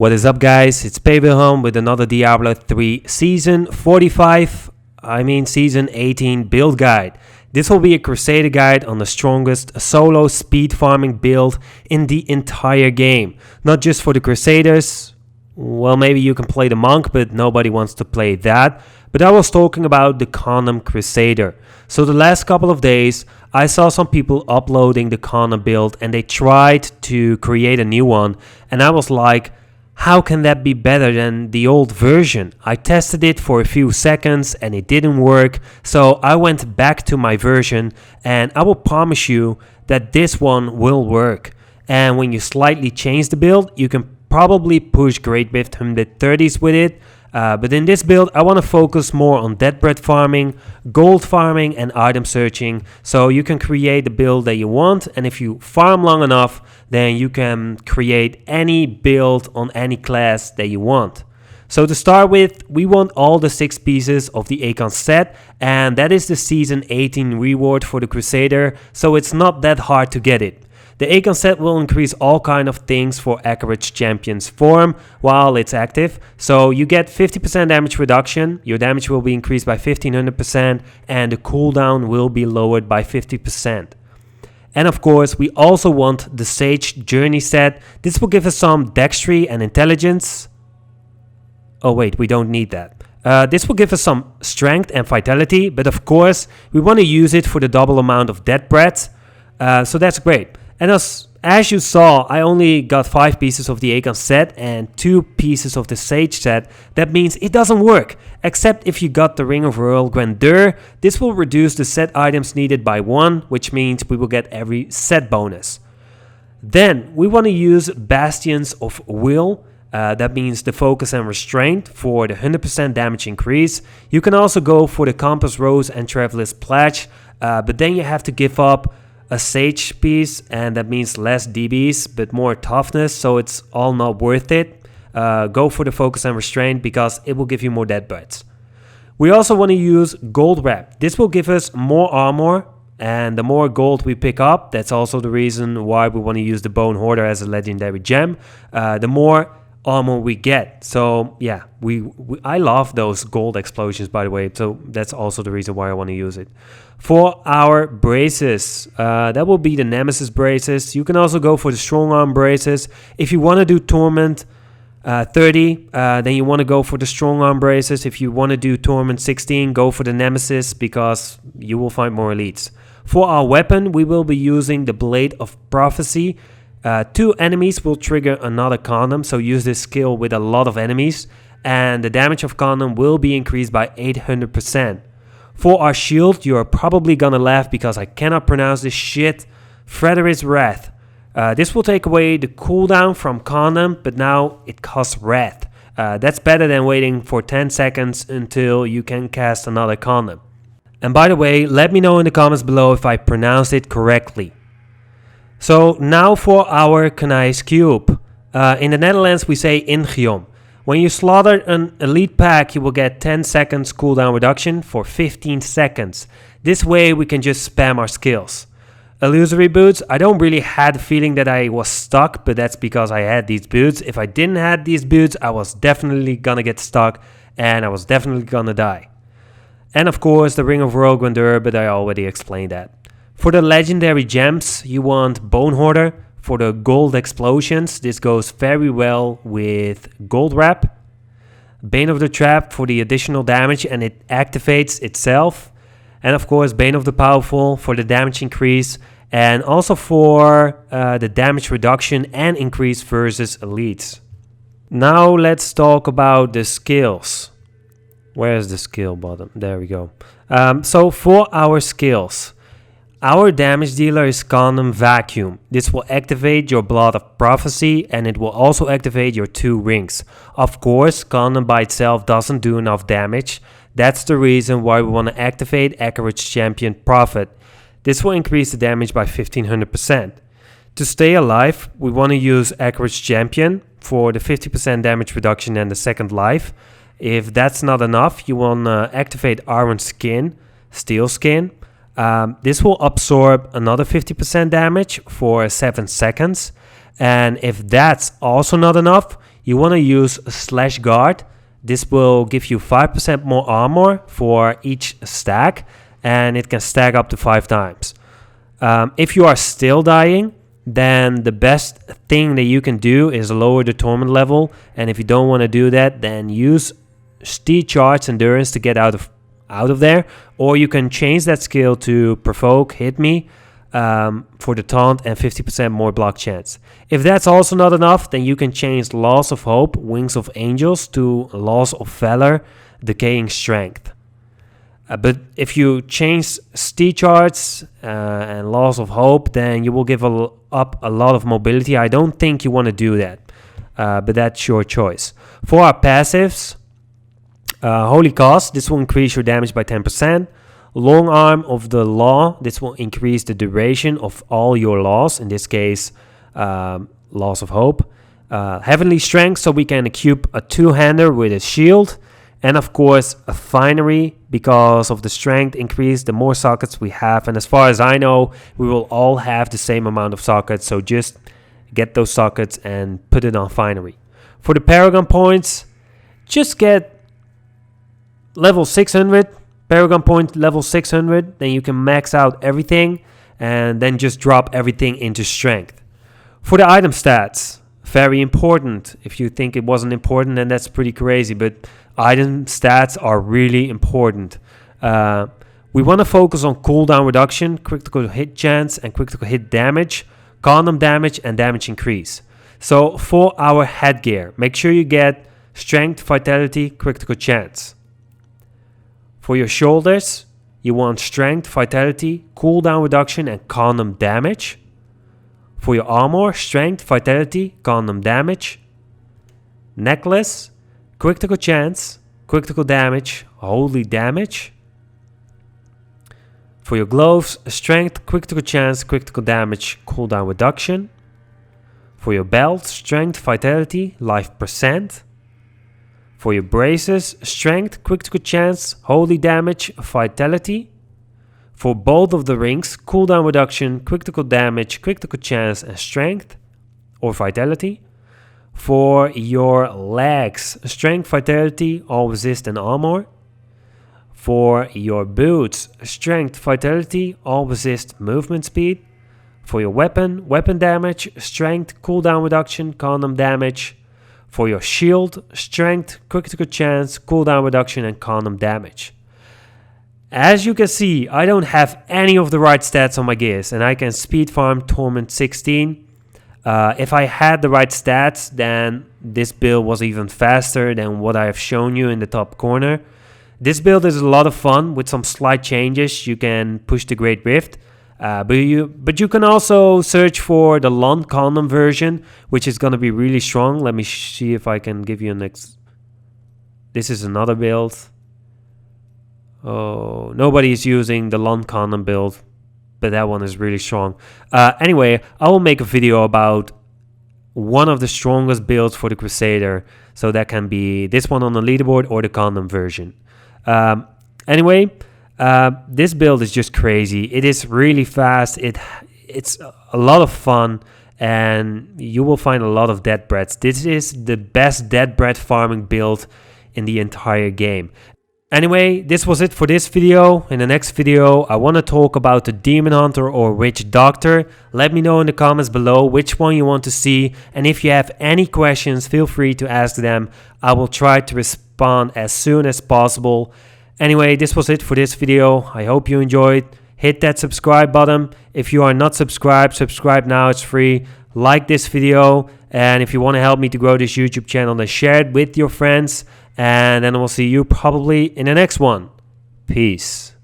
What is up, guys? It's PWilhelm with another Diablo 3 Season 18 build guide. This will be a Crusader guide on the strongest solo speed farming build in the entire game. Not just for the Crusaders. Well, maybe you can play the Monk, but nobody wants to play that. But I was talking about the Khanum Crusader. So the last couple of days, I saw some people uploading the Khanum build and they tried to create a new one. And I was like, how can that be better than the old version? I tested it for a few seconds and it didn't work. So I went back to my version and I will promise you that this one will work. And when you slightly change the build, you can probably push Great Rift 130s with it. But in this build, I want to focus more on dead bread farming, gold farming and item searching. So you can create the build that you want. And if you farm long enough, then you can create any build on any class that you want. So to start with, we want all the 6 pieces of the Akkhan set. And that is the Season 18 reward for the Crusader. So it's not that hard to get it. The Akkhan set will increase all kind of things for Average Champion's form while it's active. So you get 50% damage reduction, your damage will be increased by 1500% and the cooldown will be lowered by 50%. And of course, we also want the Sage Journey set. This will give us some dexterity and intelligence. Oh wait, we don't need that. This will give us some strength and vitality, but of course, we want to use it for the double amount of dead bread. So that's great. And as you saw, I only got 5 pieces of the Akkhan set and 2 pieces of the Sage set. That means it doesn't work, except if you got the Ring of Royal Grandeur. This will reduce the set items needed by 1, which means we will get every set bonus. Then we want to use Bastions of Will. That means the Focus and Restraint for the 100% damage increase. You can also go for the Compass Rose and Traveler's Pledge, but then you have to give up a Sage piece, and that means less DBs but more toughness, so it's all not worth it. Go for the Focus and Restraint because it will give you more dead breads. We also want to use Gold Wrap. This will give us more armor, and the more gold we pick up, that's also the reason why we want to use the Bone Hoarder as a legendary gem, the more armor we get. So yeah, I love those gold explosions, by the way, so that's also the reason why I want to use it. For our braces, that will be the Nemesis braces. You can also go for the strong arm braces. If you want to do Torment 30, then you want to go for the strong arm braces. If you want to do Torment 16, go for the Nemesis because you will find more elites. For our weapon, we will be using the Blade of Prophecy. 2 enemies will trigger another Khanum, so use this skill with a lot of enemies. And the damage of Khanum will be increased by 800%. For our shield, you are probably gonna laugh because I cannot pronounce this shit. Frederick's Wrath. This will take away the cooldown from Khanum, but now it costs Wrath. That's better than waiting for 10 seconds until you can cast another Khanum. And by the way, let me know in the comments below if I pronounced it correctly. So now for our Kanai's Cube. In the Netherlands we say Ingiom. When you slaughter an elite pack, you will get 10 seconds cooldown reduction for 15 seconds. This way we can just spam our skills. Illusory boots, I don't really had the feeling that I was stuck, but that's because I had these boots. If I didn't have these boots, I was definitely gonna get stuck and I was definitely gonna die. And of course the Ring of Royal Grandeur, but I already explained that. For the legendary gems, you want Bone Hoarder. For the gold explosions, this goes very well with Gold Wrap. Bane of the Trap for the additional damage and it activates itself. And of course Bane of the Powerful for the damage increase. And also for the damage reduction and increase versus elites. Now let's talk about the skills. Where's the skill button? There we go. So for our skills. Our damage dealer is Khanum Vacuum. This will activate your Blood of Prophecy and it will also activate your 2 rings. Of course, Khanum by itself doesn't do enough damage. That's the reason why we want to activate Average Champion Prophet. This will increase the damage by 1500%. To stay alive, we want to use Average Champion for the 50% damage reduction and the second life. If that's not enough, you want to activate Iron Skin, Steel Skin. This will absorb another 50% damage for 7 seconds. And if that's also not enough, you want to use slash guard. This will give you 5% more armor for each stack, and it can stack up to 5 times. If you are still dying, then the best thing that you can do is lower the torment level, and if you don't want to do that, then use Steed Charge Endurance to get out of there, or you can change that skill to provoke hit me for the taunt and 50% more block chance. If that's also not enough, then you can change Laws of Hope, Wings of Angels to Laws of Valor, Decaying Strength. But if you change Steed Charge and Laws of Hope, then you will give up a lot of mobility. I don't think you want to do that, but that's your choice. For our passives, Holy Cause, this will increase your damage by 10%. Long Arm of the Law, this will increase the duration of all your laws, in this case, Laws of Hope. Heavenly Strength, so we can equip a two-hander with a shield. And of course, a Finery, because of the strength increase, the more sockets we have. And as far as I know, we will all have the same amount of sockets. So just get those sockets and put it on Finery. For the Paragon Points, just get level 600. Paragon Point level 600. Then you can max out everything. And then just drop everything into Strength. For the item stats, very important. If you think it wasn't important, then that's pretty crazy. But item stats are really important. We want to focus on cooldown reduction, critical hit chance, and critical hit damage, condom damage, and damage increase. So for our headgear, make sure you get strength, vitality, critical chance. For your shoulders, you want strength, vitality, cooldown reduction, and condom damage. For your armor, strength, vitality, condom damage. Necklace, critical chance, critical damage, holy damage. For your gloves, strength, critical chance, critical damage, cooldown reduction. For your belt, strength, vitality, life percent. For your braces, strength, critical chance, holy damage, vitality. For both of the rings, cooldown reduction, critical damage, critical chance, and strength or vitality. For your legs, strength, vitality, all resist and armor. For your boots, strength, vitality, all resist, movement speed. For your weapon, weapon damage, strength, cooldown reduction, condom damage. For your shield, strength, critical chance, cooldown reduction, and condom damage. As you can see, I don't have any of the right stats on my gears, and I can speed farm Torment 16. If I had the right stats, then this build was even faster than what I have shown you in the top corner. This build is a lot of fun with some slight changes. You can push the Great Rift, but you can also search for the Lund Condom version, which is going to be really strong. Let me see if I can give you an This is another build. Oh, nobody is using the Lund Condom build, but that one is really strong. Anyway, I will make a video about one of the strongest builds for the Crusader. So that can be this one on the leaderboard or the Condom version. Anyway, this build is just crazy. It is really fast. It's a lot of fun, and you will find a lot of dead breads. This is the best dead bread farming build in the entire game. Anyway, this was it for this video. In the next video, I want to talk about the Demon Hunter or Witch Doctor. Let me know in the comments below which one you want to see. And if you have any questions, feel free to ask them. I will try to respond as soon as possible. Anyway, this was it for this video. I hope you enjoyed. Hit that subscribe button. If you are not subscribed, subscribe now. It's free. Like this video. And if you want to help me to grow this YouTube channel, then share it with your friends. And then we'll see you probably in the next one. Peace.